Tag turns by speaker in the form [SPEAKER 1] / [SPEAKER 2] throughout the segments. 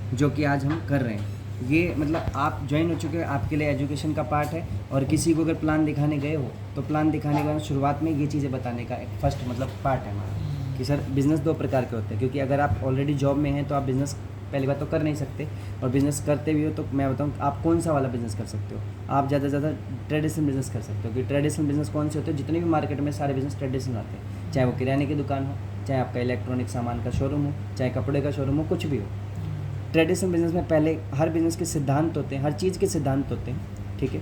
[SPEAKER 1] जो कि आज हम कर रहे हैं। ये मतलब आप ज्वाइन हो चुके हो, आपके लिए एजुकेशन का पार्ट है। और किसी को अगर प्लान दिखाने गए हो तो प्लान दिखाने के बाद शुरुआत में ये चीज़ें बताने का एक फर्स्ट मतलब पार्ट है हमारा कि सर बिज़नेस 2 प्रकार के होते हैं। क्योंकि अगर आप ऑलरेडी जॉब में हैं तो आप बिज़नेस पहली बात तो कर नहीं सकते, और बिज़नेस करते भी हो तो मैं बताऊँ आप कौन सा वाला बिज़नेस कर सकते हो। आप ज़्यादा से ज़्यादा ट्रेडिशनल बिज़नेस कर सकते हो। कि ट्रेडिशनल बिज़नेस कौन से होते हैं, जितने भी मार्केट में सारे बिज़नेस ट्रेडिशनल आते हैं, चाहे वो किराने की दुकान हो, चाहे आपका इलेक्ट्रॉनिक सामान का शोरूम हो, चाहे कपड़े का शोरूम हो, कुछ भी हो। ट्रेडिशनल बिज़नेस में पहले हर बिज़नेस के सिद्धांत होते हैं, हर चीज़ के सिद्धांत होते हैं, ठीक है।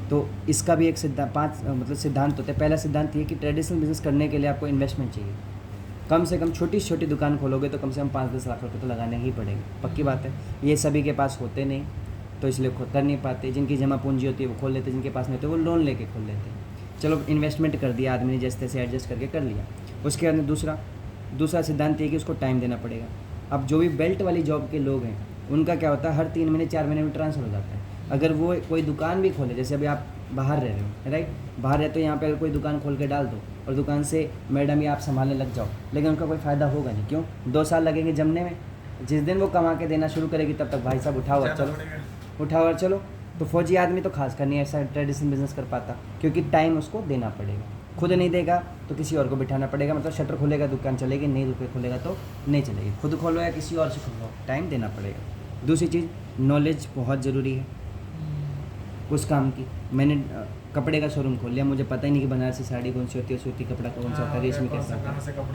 [SPEAKER 1] तो इसका भी एक सिद्धांत 5 मतलब सिद्धांत होते हैं। पहला सिद्धांत ये कि ट्रेडिशनल बिज़नेस करने के लिए आपको इन्वेस्टमेंट चाहिए। कम से कम छोटी छोटी दुकान खोलोगे तो कम से कम 5-10 लाख रुपए तो लगाने ही पड़ेंगे, पक्की बात है। ये सभी के पास होते नहीं, तो इसलिए खुद कर नहीं पाते। जिनकी जमा पूंजी होती है वो खोल लेते, जिनके पास नहीं होते वो लोन लेके खोल लेते हैं। चलो इन्वेस्टमेंट कर दिया आदमी ने, जैसे तैसे एडजस्ट करके कर लिया। उसके बाद में दूसरा सिद्धांत ये कि उसको टाइम देना पड़ेगा। अब जो भी बेल्ट वाली जॉब के लोग हैं उनका क्या होता है, हर 3 महीने 4 महीने में ट्रांसफ़र हो जाता है। अगर वो कोई दुकान भी खोले, जैसे अभी आप बाहर रह रहे हो, राइट, बाहर रहते हो, यहाँ पे अगर कोई दुकान खोल के डाल दो और दुकान से मैडम या आप संभालने लग जाओ, लेकिन उनका कोई फ़ायदा होगा नहीं। क्यों? 2 साल लगेंगे जमने में। जिस दिन वो कमा के देना शुरू करेगी तब तक भाई साहब उठाओ और चलो। तो फौजी आदमी तो खास कर नहीं ऐसा ट्रेडिशनल बिज़नेस कर पाता, क्योंकि टाइम उसको देना पड़ेगा। खुद नहीं देगा तो किसी और को बिठाना पड़ेगा। मतलब शटर खोलेगा दुकान चलेगी, नहीं दुकान खोलेगा तो नहीं चलेगी। खुद खोलो या किसी और से खोलो, टाइम देना पड़ेगा। दूसरी चीज़, नॉलेज बहुत ज़रूरी है उस काम की। मैंने कपड़े का शोरूम खोल लिया, मुझे पता ही नहीं कि बनारसी साड़ी कौन सी होती है, सूती कपड़ा कौन सा होता है, रेशमी कैसा होता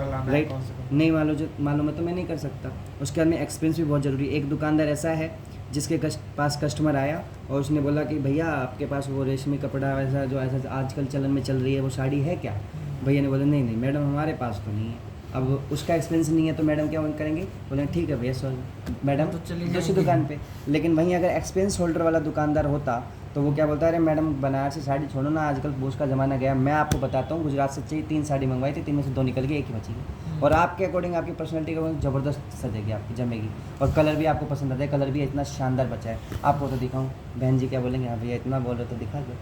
[SPEAKER 1] है, राइट, नहीं मालूम है तो मैं नहीं कर सकता। उसके बाद में एक्सपीरियंस भी बहुत ज़रूरी है। एक दुकानदार ऐसा है जिसके पास कस्टमर आया और उसने बोला कि भैया आपके पास वो रेशमी कपड़ा वैसा जो ऐसा आजकल चलन में चल रही है वो साड़ी है क्या? भैया ने बोला नहीं मैडम हमारे पास तो नहीं है। अब उसका एक्सपीरियंस नहीं है तो मैडम क्या करेंगे, बोले ठीक है भैया सॉरी मैडम
[SPEAKER 2] तो चलिए
[SPEAKER 1] दूसरी दुकान पे। लेकिन वहीं अगर एक्सपीरियंस होल्डर वाला दुकानदार होता तो वो क्या बोलता है, अरे मैडम बनारसी साड़ी छोड़ो ना, आजकल बोझ का ज़माना गया। मैं आपको बताता हूँ, गुजरात से चाहिए 3 साड़ी मंगवाई थी, 3 में से 2 निकल गई, 1 ही बची गई। और आपके अकॉर्डिंग आपकी पर्सनैलिटी के अकॉर्डिंग ज़बरदस्त सजेगी, आपकी जमेगी, और कलर भी आपको पसंद आता है। कलर भी इतना शानदार बचा है, आपको तो दिखाऊँ। बहन जी क्या बोलेंगे, हाँ भैया इतना बोल रहे तो दिखा दो।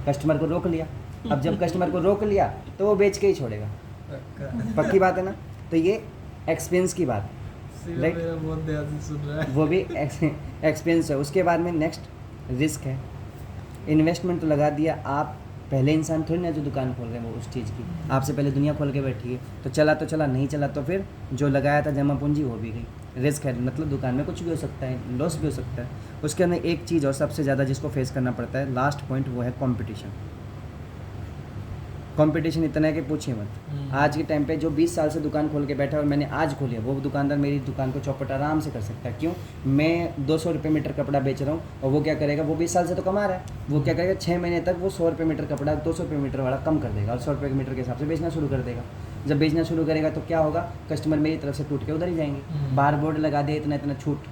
[SPEAKER 1] कस्टमर को रोक लिया। अब जब कस्टमर को रोक लिया तो वो बेच के ही छोड़ेगा, पक्की बात है ना। तो ये एक्सपीरियंस की बात, राइट, वो भी एक्सपीरियंस है। उसके बाद में नेक्स्ट रिस्क है। इन्वेस्टमेंट तो लगा दिया, आप पहले इंसान थोड़ी ना जो दुकान खोल रहे हैं वो उस चीज़ की, आपसे पहले दुनिया खोल के बैठी है। तो चला, नहीं चला तो फिर जो लगाया था जमा पूंजी वो भी गई। रिस्क है, मतलब दुकान में कुछ भी हो सकता है, लॉस भी हो सकता है। उसके अंदर एक चीज़ और सबसे ज़्यादा जिसको फेस करना पड़ता है, लास्ट पॉइंट, वो है कॉम्पिटिशन। कंपटीशन इतना है कि पूछिए मत। आज के टाइम पे जो 20 साल से दुकान खोल के बैठा है और मैंने आज खोली है, वो दुकानदार मेरी दुकान को चौपट आराम से कर सकता है। क्यों? मैं 200 रुपये मीटर कपड़ा बेच रहा हूँ और वो क्या करेगा, वो 20 साल से तो कमा रहा है, वो क्या करेगा 6 महीने तक वो 100 रुपये मीटर कपड़ा 200 रुपये मीटर वाला कम कर देगा और 100 रुपये मीटर के हिसाब से बेचना शुरू कर देगा। जब बेचना शुरू करेगा तो क्या होगा, कस्टमर मेरी तरफ से टूट के उधर ही जाएंगे। बाहर बोर्ड लगा दे इतना इतना छूट,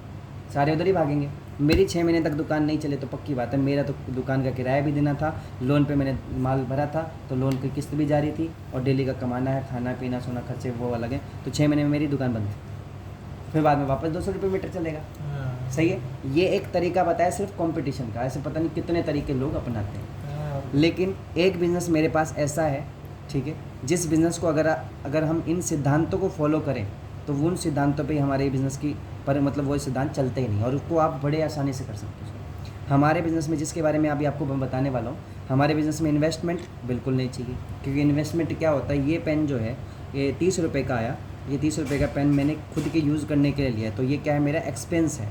[SPEAKER 1] सारे उधर ही भागेंगे। मेरी 6 महीने तक दुकान नहीं चले तो पक्की बात है, मेरा तो दुकान का किराया भी देना था, लोन पे मैंने माल भरा था तो लोन की किस्त भी जारी थी, और डेली का कमाना है, खाना पीना सोना खर्चे वो अलग है। तो 6 महीने में मेरी दुकान बंद थी, फिर बाद में वापस 200 रुपये मीटर चलेगा। सही है, ये एक तरीका बताया सिर्फ कंपटीशन का, ऐसे पता नहीं कितने तरीके लोग अपनाते हैं। लेकिन एक बिज़नेस मेरे पास ऐसा है, ठीक है, जिस बिज़नेस को अगर हम इन सिद्धांतों को फॉलो करें तो उन सिद्धांतों पे हमारे बिज़नेस की पर मतलब वो सिद्धांत चलते ही नहीं, और उसको आप बड़े आसानी से कर सकते हो। हमारे बिज़नेस में जिसके बारे में अभी आपको मैं बताने वाला हूँ, हमारे बिज़नेस में इन्वेस्टमेंट बिल्कुल नहीं चाहिए। क्योंकि इन्वेस्टमेंट क्या होता है, ये पेन जो है ये 30 रुपये का आया, ये 30 रुपये का पेन मैंने खुद के यूज़ करने के लिए लिया, तो ये क्या है, मेरा एक्सपेंस है,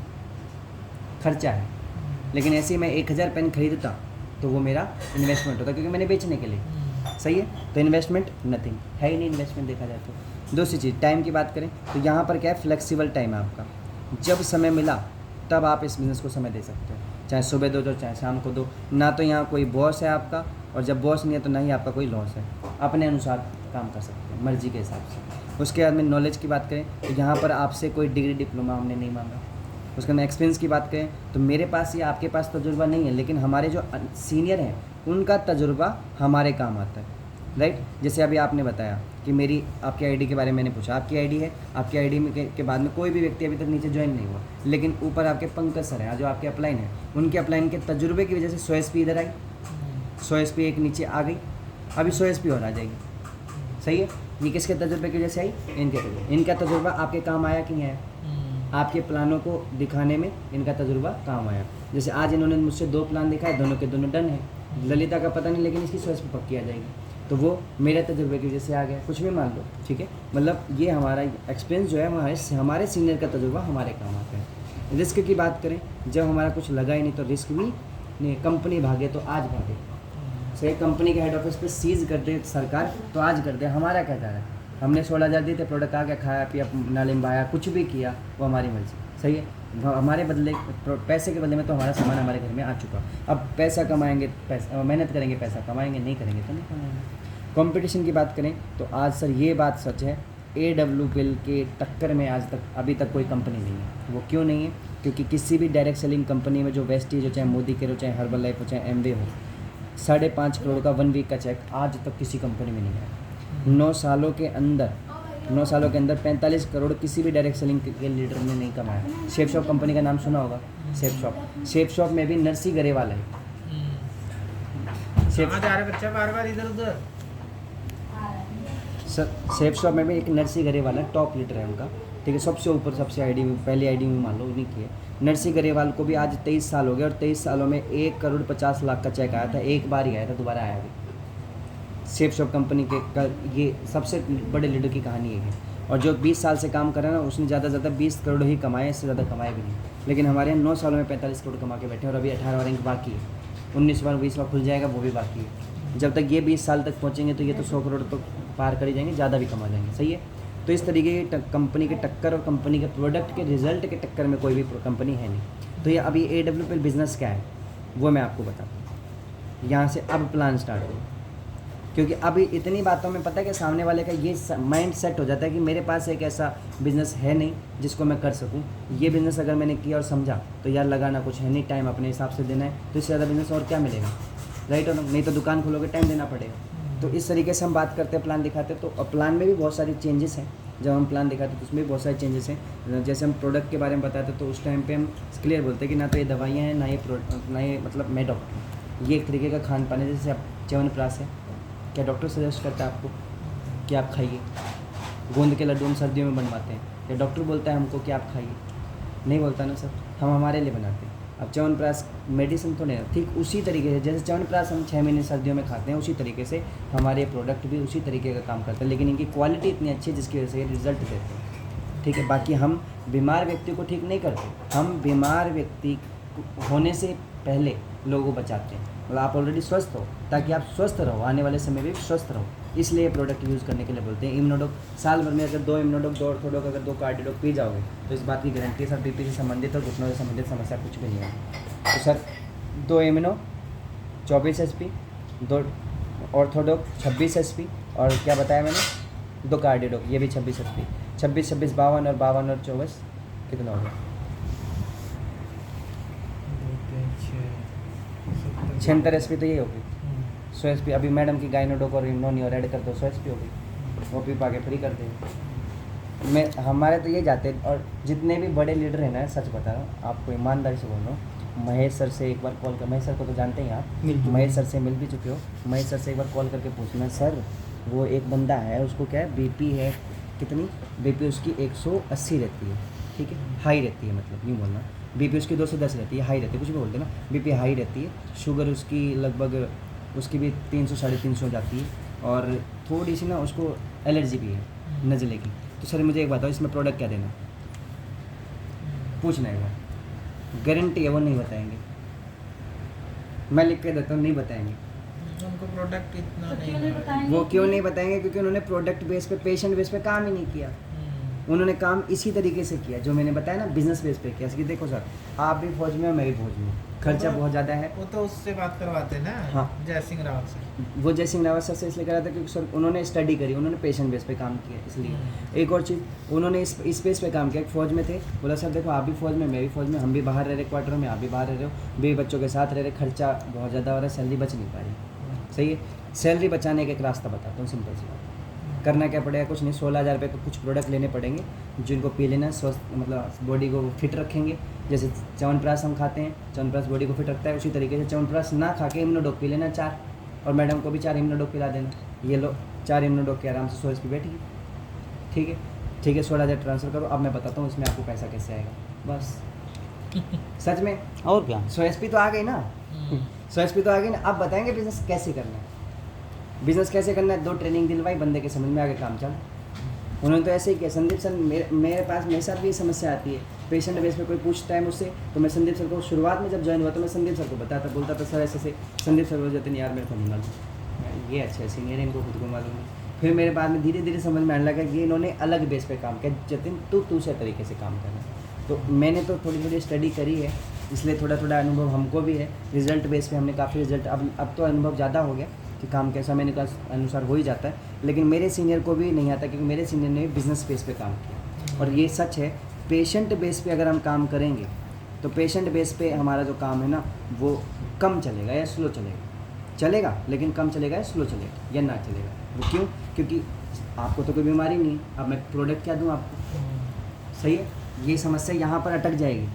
[SPEAKER 1] खर्चा है। लेकिन ऐसे ही मैं 1000 पेन खरीदता तो वो मेरा इन्वेस्टमेंट होता, क्योंकि मैंने बेचने के लिए। सही है, तो इन्वेस्टमेंट नथिंग है ही नहीं इन्वेस्टमेंट देखा जाए तो। दूसरी चीज़, टाइम की बात करें तो यहाँ पर क्या है, फ्लेक्सिबल टाइम है आपका। जब समय मिला तब आप इस बिज़नेस को समय दे सकते हो, चाहे सुबह दो चाहे शाम को दो। ना तो यहाँ कोई बॉस है आपका, और जब बॉस नहीं है तो ना ही आपका कोई लॉस है, अपने अनुसार काम कर सकते हैं मर्जी के हिसाब से। उसके बाद में नॉलेज की बात करें तो यहाँ पर आपसे कोई डिग्री डिप्लोमा हमने नहीं मांगा। उसके अंदर एक्सपीरियंस की बात करें तो मेरे पास या आपके पास तजुर्बा नहीं है, लेकिन हमारे जो सीनियर हैं उनका तजुर्बा हमारे काम आता है, राइट। जैसे अभी आपने बताया कि मेरी आपकी आईडी के बारे में मैंने पूछा, आपकी आईडी है, आपकी आईडी में के बाद में कोई भी व्यक्ति अभी तक नीचे ज्वाइन नहीं हुआ, लेकिन ऊपर आपके पंकज सर हैं जो आपके अपलाइन हैं, उनके अपलाइन के तजुर्बे की वजह से 100 SP इधर आई, 100 SP एक नीचे आ गई, अभी 100 SP और आ जाएगी। सही है, ये किसके तजुर्बे की वजह से आई, इनके तजुर्बे। इनका तजुर्बा आपके काम आया कि नहीं आया, आपके प्लानों को दिखाने में इनका तजुर्बा काम आया। जैसे आज इन्होंने मुझसे 2 प्लान दिखाए, दोनों के दोनों डन है। ललिता का पता नहीं, लेकिन इसकी चॉइस पे पक्की आ जाएगी, तो वो मेरे तजुर्बे की वजह से आ गया, कुछ भी मान लो, ठीक है। मतलब ये हमारा एक्सपीरियंस जो है हमारे सीनियर का तजुर्बा हमारे काम आता है। रिस्क की बात करें, जब हमारा कुछ लगा ही नहीं तो रिस्क भी नहीं। कंपनी भागे तो आज भागे, सही, कंपनी के हेड ऑफिस पे सीज कर दे सरकार तो आज कर दे, हमारा क्या जा रहा है। हमने 16,000 दिए थे, प्रोडक्ट आ गया, खाया पिया, नाले में बहाया, कुछ भी किया, वो हमारी मर्जी, सही है। हमारे बदले पैसे के बदले में तो हमारा सामान हमारे घर में आ चुका। अब पैसा कमाएंगे, पैसा मेहनत करेंगे, पैसा कमाएंगे, नहीं करेंगे तो नहीं कमाएंगे। कंपटीशन की बात करें तो आज सर ये बात सच है, AWL के टक्कर में आज तक अभी तक कोई कंपनी नहीं है। वो क्यों नहीं है? क्योंकि किसी भी डायरेक्ट सेलिंग कंपनी में जो वेस्टीज हो, चाहे मोदी केयर हो, चाहे हर्बल लाइफ हो, चाहे एमवे हो, 5.5 करोड़ का 1 वीक का चेक आज तक किसी कंपनी में नहीं आया। 9 सालों के अंदर 45 करोड़ किसी भी डायरेक्ट सेलिंग के लीडर ने नहीं कमाया। शेफ शॉप कंपनी का नाम सुना होगा, शेफ शॉप में भी नरसी गरेवाल है।
[SPEAKER 2] बच्चा बार-बार इधर-उधर।
[SPEAKER 1] शेफ शॉप में भी एक नरसी गरेवाल है, टॉप लीडर है उनका, ठीक है, सबसे ऊपर, सबसे आईडी में, पहली आईडी में मान लो उन्हीं की है। नरसी गरेवाल को भी आज 23 साल हो गए और 23 सालों में 1 करोड़ 50 लाख का चेक आया था, एक बार ही आया था, दोबारा आया भी। शेफ शॉप कंपनी के ये सबसे बड़े लीडर की कहानी ये है। और जो 20 साल से काम कर रहा है ना, उसने ज़्यादा 20 करोड़ ही कमाए, इससे ज़्यादा कमाए भी नहीं। लेकिन हमारे यहाँ 9 सालों में 45 करोड़ कमा के बैठे और अभी 18 रैंक बाकी है, 19वां 20वां खुल जाएगा, वो भी बाकी है। जब तक ये 20 साल तक पहुँचेंगे तो ये तो 100 करोड़ तो पार कर ही जाएंगे, ज़्यादा भी कमा जाएंगे, सही है। तो इस तरीके की कंपनी के टक्कर और कंपनी के प्रोडक्ट के रिजल्ट के टक्कर में कोई भी कंपनी है नहीं। तो ये अभी AWL बिज़नेस क्या है वो मैं आपको बताता हूँ। यहाँ से अब प्लान स्टार्ट हो, क्योंकि अभी इतनी बातों में पता है कि सामने वाले का ये माइंड सेट हो जाता है कि मेरे पास एक ऐसा बिज़नेस है नहीं जिसको मैं कर सकूं। ये बिज़नेस अगर मैंने किया और समझा तो यार लगाना कुछ है नहीं, टाइम अपने हिसाब से देना है, तो इससे ज़्यादा बिज़नेस और क्या मिलेगा, राइट। और नहीं तो दुकान खोलोगे, टाइम देना पड़ेगा। तो इस तरीके से हम बात करते हैं, प्लान दिखाते हैं। तो प्लान में भी बहुत सारी चेंजेस हैं। जब हम प्लान दिखाते हैं तो उसमें भी बहुत सारे चेंजेस हैं। जैसे हम प्रोडक्ट के बारे में बताते हैं तो उस टाइम पे हम क्लियर बोलते हैं कि ना तो ये दवाइयाँ हैं, ना ये मतलब मैं डॉक्टर, ये एक तरीके का खान पान है। जैसे आप च्यवनप्राश है, क्या डॉक्टर सजेस्ट करता है आपको कि आप खाइए? गोंद के लड्डू हम सर्दियों में बनवाते हैं, या डॉक्टर बोलता है हमको कि आप खाइए? नहीं बोलता ना सर, हम हमारे लिए बनाते हैं। अब च्यवनप्राश मेडिसिन तो नहीं है, ठीक उसी तरीके से जैसे च्यवनप्राश हम 6 महीने सर्दियों में खाते हैं, उसी तरीके से हमारे प्रोडक्ट भी उसी तरीके का काम करते हैं। लेकिन इनकी क्वालिटी इतनी अच्छी है जिसकी वजह से ये रिजल्ट देते हैं, ठीक है। बाकी हम बीमार व्यक्ति को ठीक नहीं करते, हम बीमार व्यक्ति होने से पहले लोगों को बचाते हैं। मतलब आप ऑलरेडी स्वस्थ हो ताकि आप स्वस्थ रहो, आने वाले समय में भी स्वस्थ रहो, इसलिए ये प्रोडक्ट यूज़ करने के लिए बोलते हैं। इम्यूनोडॉक साल भर में अगर 2 इम्यूनोडॉक, 2 ऑर्थोडॉक, अगर 2 कार्डियोडॉक पी जाओगे तो इस बात की गारंटी है सर बीपी से संबंधित और घुटनों से संबंधित समस्या कुछ भी नहीं है। तो sir 2 immuno 24 SP, 2 orthodox 26 SP, और क्या बताया मैंने, 2 कार्डियोडॉक, ये भी 26 SP। 26, 26, 52 और 52 और 24 कितना हो गया? 76 SP तो ये होगी। 100 SP अभी मैडम की गाइनोडोक और इम्नोनी और ऐड कर दो, 100 SP होगी, वो भी पाके फ्री कर देंगे। मैं हमारे तो ये जाते हैं। और जितने भी बड़े लीडर हैं ना, सच बता रहा हूँ आपको, ईमानदारी से बोल रहा हूँ, महेश सर से एक बार कॉल कर, महेश सर को तो जानते हैं आप, महेश सर से मिल भी चुके हो, महेश सर से एक बार कॉल करके पूछना, सर वो एक बंदा है, उसको क्या है BP है, कितनी BP उसकी 180 रहती है, ठीक है, हाई रहती है, मतलब यूँ बोलना, BP उसकी 210 रहती है, हाई रहती है, कुछ भी बोलते हैं ना, BP हाई रहती है। शुगर उसकी लगभग उसकी भी 300 साढ़े 300 हो जाती है, और थोड़ी सी ना उसको एलर्जी भी है नज़ले की। तो सर मुझे एक बताओ, इसमें प्रोडक्ट क्या देना, पूछना एक बार, गारंटी है वो नहीं बताएंगे, मैं लिख के देता हूँ, नहीं बताएंगे।
[SPEAKER 2] उनको प्रोडक्ट इतना नहीं,
[SPEAKER 1] वो क्यों नहीं बताएंगे? क्योंकि उन्होंने प्रोडक्ट बेस पे, पेशेंट बेस पे काम ही नहीं किया। उन्होंने काम इसी तरीके से किया जो मैंने बताया ना, बिजनेस बेस पे किया। कि देखो सर, आप भी फौज में हो, मैं भी फौज में हूँ, खर्चा बहुत ज़्यादा है।
[SPEAKER 2] वो तो उससे बात करवाते हैं ना,
[SPEAKER 1] हाँ,
[SPEAKER 2] जय सिंह रावत से।
[SPEAKER 1] वो जय सिंह रावत सर से इसलिए करा था क्योंकि सर उन्होंने स्टडी करी, उन्होंने पेशेंट बेस पे काम किया, इसलिए। एक और चीज़, उन्होंने इस बेस पे काम किया, फौज में थे, बोला सर देखो आप भी फौज में, मैं भी फौज में, हम भी बाहर रह रहे क्वार्टर में, आप भी बाहर रह रहे हो, भी बच्चों के साथ रह रहे, खर्चा बहुत ज़्यादा हो रहा है, सैलरी बच नहीं पा रही, सही है। सैलरी बचाने का एक रास्ता बताता हूँ, सिंपल सी बात। करना क्या पड़ेगा? कुछ नहीं, 16,000 रुपये का कुछ प्रोडक्ट लेने पड़ेंगे जिनको पी लेना, स्वस्थ मतलब बॉडी को फिट रखेंगे। जैसे च्यवनप्राश हम खाते हैं, च्यवनप्राश बॉडी को फिट रखता है, उसी तरीके से च्यवनप्राश ना खा के इम्यूनोडॉक पी लेना 4, और मैडम को भी 4 इम्यूनोडॉक पिला देना। ये लो 4 इम्यूनोडॉक के आराम से 100 SP बैठिए, ठीक है। ठीक है 16,000 ट्रांसफ़र करो, अब मैं बताता हूँ इसमें आपको पैसा कैसे आएगा, बस। सच में
[SPEAKER 3] और क्या।
[SPEAKER 1] 100 SP तो आ गई ना, 100 SP तो आ गई ना। अब बताएंगे बिजनेस कैसे करना है, बिजनेस कैसे करना है। 2 ट्रेनिंग दिलवाई, बंदे के समझ में आगे काम चल। उन्होंने तो ऐसे ही किया। संदीप सर मेरे पास, मेरे साथ भी ये समस्या आती है, पेशेंट बेस पे कोई पूछता है मुझसे, तो मैं संदीप सर को शुरुआत में जब ज्वाइन हुआ तो मैं संदीप सर को बताता, बोलता था सर ऐसे से। संदीप सर बोल जाते नहीं यार मेरे को नहीं मालूम, ये अच्छा है सीनियर है, इनको खुद को मालूम है। फिर मेरे बाद में धीरे धीरे समझ में आने लगा कि इन्होंने अलग बेस पे काम किया, जतिन तू दूसरे तरीके से काम करना। तो मैंने तो थोड़ी थोड़ी स्टडी करी है, इसलिए थोड़ा थोड़ा अनुभव हमको भी है। रिजल्ट बेस पे हमने काफ़ी रिजल्ट, अब तो अनुभव ज़्यादा हो गया कि काम कैसा मैंने का अनुसार हो ही जाता है। लेकिन मेरे सीनियर को भी नहीं आता, क्योंकि मेरे सीनियर ने बिजनेस बेस पे काम किया। और ये सच है, पेशेंट बेस पे अगर हम काम करेंगे तो पेशेंट बेस पे हमारा जो काम है ना वो कम चलेगा या स्लो चलेगा, लेकिन कम चलेगा या स्लो चलेगा या ना चलेगा। वो क्यों? क्योंकि आपको तो कोई बीमारी नहीं है, अब मैं प्रोडक्ट क्या दूँ आपको, सही है। ये समस्या यहाँ पर अटक जाएगी।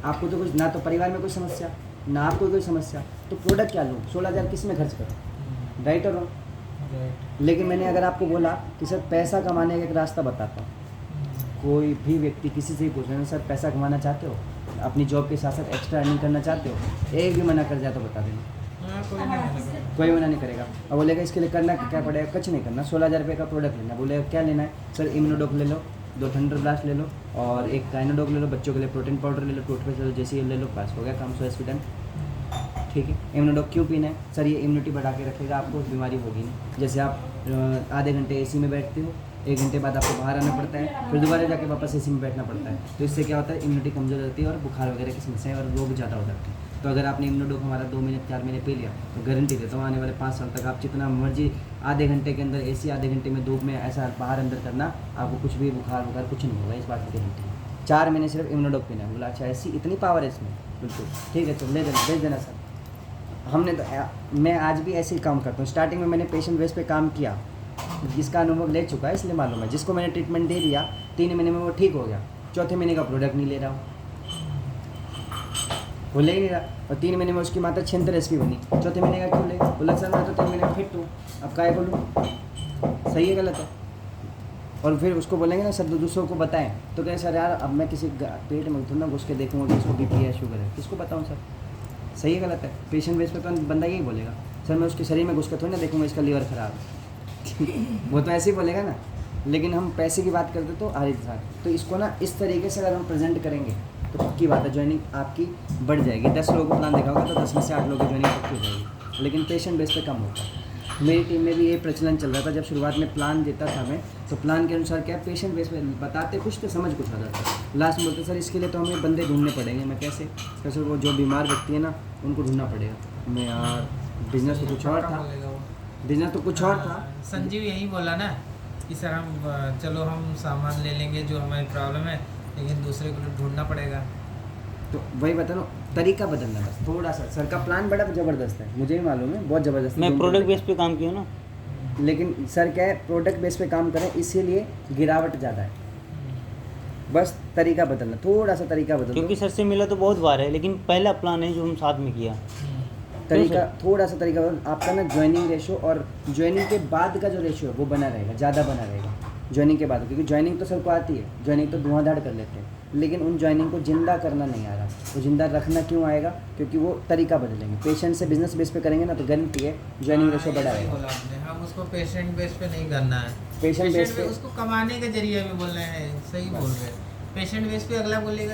[SPEAKER 1] आपको तो कुछ ना, तो परिवार में कोई समस्या ना आपको कोई समस्या, तो प्रोडक्ट क्या लूँ, 16,000 किस में खर्च करूँ, राइट और रॉन्ग। लेकिन मैंने अगर आपको बोला कि सर पैसा कमाने का एक रास्ता बताता हूँ, कोई भी व्यक्ति किसी से ही पूछ रहे हैं सर पैसा कमाना चाहते हो, अपनी जॉब के साथ साथ एक्स्ट्रा अर्निंग करना चाहते हो, एक भी मना कर जाए तो बता देना, कोई मना नहीं करेगा। अब बोलेगा इसके लिए करना क्या पड़ेगा, कुछ नहीं करना, 16,000 रुपये का प्रोडक्ट लेना। बोलेगा क्या लेना है सर, इम्यूनोडॉक ले लो, 2 थंडर ब्लास्ट ले लो और एक काइनोडॉक ले लो, बच्चों के लिए प्रोटीन पाउडर ले लो, टूथपेस्ट ले लो, जैसे ले लो, पास हो गया काम, 100 SP डन। ठीक है, इम्यूनोडॉक क्यों पीना है सर, ये इम्यूनिटी बढ़ा के रखेगा, आपको बीमारी होगी नहीं। जैसे आप आधे घंटे AC में बैठते हो, 1 घंटे बाद आपको बाहर आना पड़ता है, फिर दोबारा जाके वापस AC में बैठना पड़ता है, तो इससे क्या होता है, इम्यूनिटी कमज़ोर रहती है और बुखार वगैरह की समस्याएं और रोग ज़्यादा हो जाते हैं। तो अगर आपने इम्यूनोडॉक हमारा 2 महीने 4 महीने पी लिया तो गारंटी देता हूँ आने वाले 5 साल तक आप जितना मर्जी आधे घंटे के अंदर AC, आधे घंटे में धूप में ऐसा बाहर अंदर करना, आपको कुछ भी बुखार कुछ नहीं होगा, इस बात की गारंटी है। 4 महीने सिर्फ इम्यूनोडॉक पीना है। बोला अच्छा ऐसी इतनी पावर है इसमें, बिल्कुल ठीक है, तो ले देना, भेज देना सर। हमने तो, मैं आज भी ऐसे ही काम करता हूँ। स्टार्टिंग में मैंने पेशेंट बेस पे काम किया, जिसका अनुभव ले चुका है इसलिए मालूम है। जिसको मैंने ट्रीटमेंट दे दिया 3 महीने में वो ठीक हो गया, 4थे महीने का प्रोडक्ट नहीं ले रहा हूँ, वो ले ही नहीं रहा। और 3 महीने में उसकी माता 76 SP बनी, 4थे महीने का क्यों ले? बोला सर मैं तो 3 महीने में फिट हूँ, अब काय बोलूँ, सही है गलत है? और फिर उसको बोलेंगे ना सर दूसरों को बताएं, तो कहें सर यार अब मैं किसी पेट में थोड़ा ना घुस के देखूँगा कि इसको BP है शुगर है, किसको बताऊँ सर, सही है गलत है? पेशेंट बेस पे तो बंदा यही बोलेगा, सर मैं उसके शरीर में घुस के थोड़ी ना देखूँगा इसका लीवर ख़राब है वो तो ऐसे ही बोलेगा ना। लेकिन हम पैसे की बात करते तो हर इंसान, तो इसको ना इस तरीके से अगर हम प्रेजेंट करेंगे तो पक्की बात है ज्वाइनिंग आपकी बढ़ जाएगी। 10 लोगों को प्लान देखा होगा तो 10 में से 8 लोगों की ज्वाइनिंग पक्की हो जाएगी, लेकिन पेशेंट बेस पे कम होता है। मेरी टीम में भी ये प्रचलन चल रहा था, जब शुरुआत में प्लान देता था मैं, तो प्लान के अनुसार क्या पेशेंट बेस पे बताते कुछ तो समझ कुछ आता था, लास्ट में बोलते सर इसके लिए तो हमें बंदे ढूंढने पड़ेंगे। मैं कैसे वो जो बीमार व्यक्ति है ना उनको ढूंढना पड़ेगा। मैं यार बिजनेस तो कुछ और था, बिजनेस तो कुछ और था।
[SPEAKER 2] संजीव यही बोला ना कि सर हम चलो हम सामान ले लेंगे जो हमारी प्रॉब्लम है, लेकिन दूसरे को ढूंढना पड़ेगा।
[SPEAKER 1] तो वही बता रहा हूँ, तरीका बदलना बस थोड़ा सा। सर का प्लान बड़ा ज़बरदस्त है, मुझे भी मालूम है, बहुत ज़बरदस्त है।
[SPEAKER 3] मैं प्रोडक्ट बेस पे काम किया ना,
[SPEAKER 1] लेकिन सर क्या है, प्रोडक्ट बेस पे काम करें इसीलिए गिरावट ज़्यादा है। बस तरीका बदलना, थोड़ा सा तरीका बदलना,
[SPEAKER 3] क्योंकि सर से मिला तो बहुत बार है, लेकिन पहला प्लान है जो हम साथ में किया।
[SPEAKER 1] तरीका थोड़ा सा तरीका बदल आपका ना, ज्वाइनिंग रेशो और ज्वाइनिंग के बाद का जो रेशो है वो बना रहेगा, ज़्यादा बना रहेगा ज्वाइनिंग के बाद, क्योंकि ज्वाइनिंग तो सबको आती है, ज्वाइनिंग तो धुआंधार कर लेते हैं, लेकिन उन ज्वाइनिंग को जिंदा करना नहीं आ रहा। तो जिंदा रखना क्यों आएगा? क्योंकि वो तरीका बदलेंगे। पेशेंट से बिजनेस बेस पे करेंगे ना तो गारंटी है ज्वाइनिंग रेशो बढ़ा रहेगा।
[SPEAKER 2] बोला आपने, हम उसको पेशेंट बेस पे नहीं करना है,
[SPEAKER 1] पेशेंट बेस पे
[SPEAKER 2] उसको कमाने के जरिए भी बोल रहे हैं, सही बोल रहे हैं। पेशेंट बेस पे अगला बोलेगा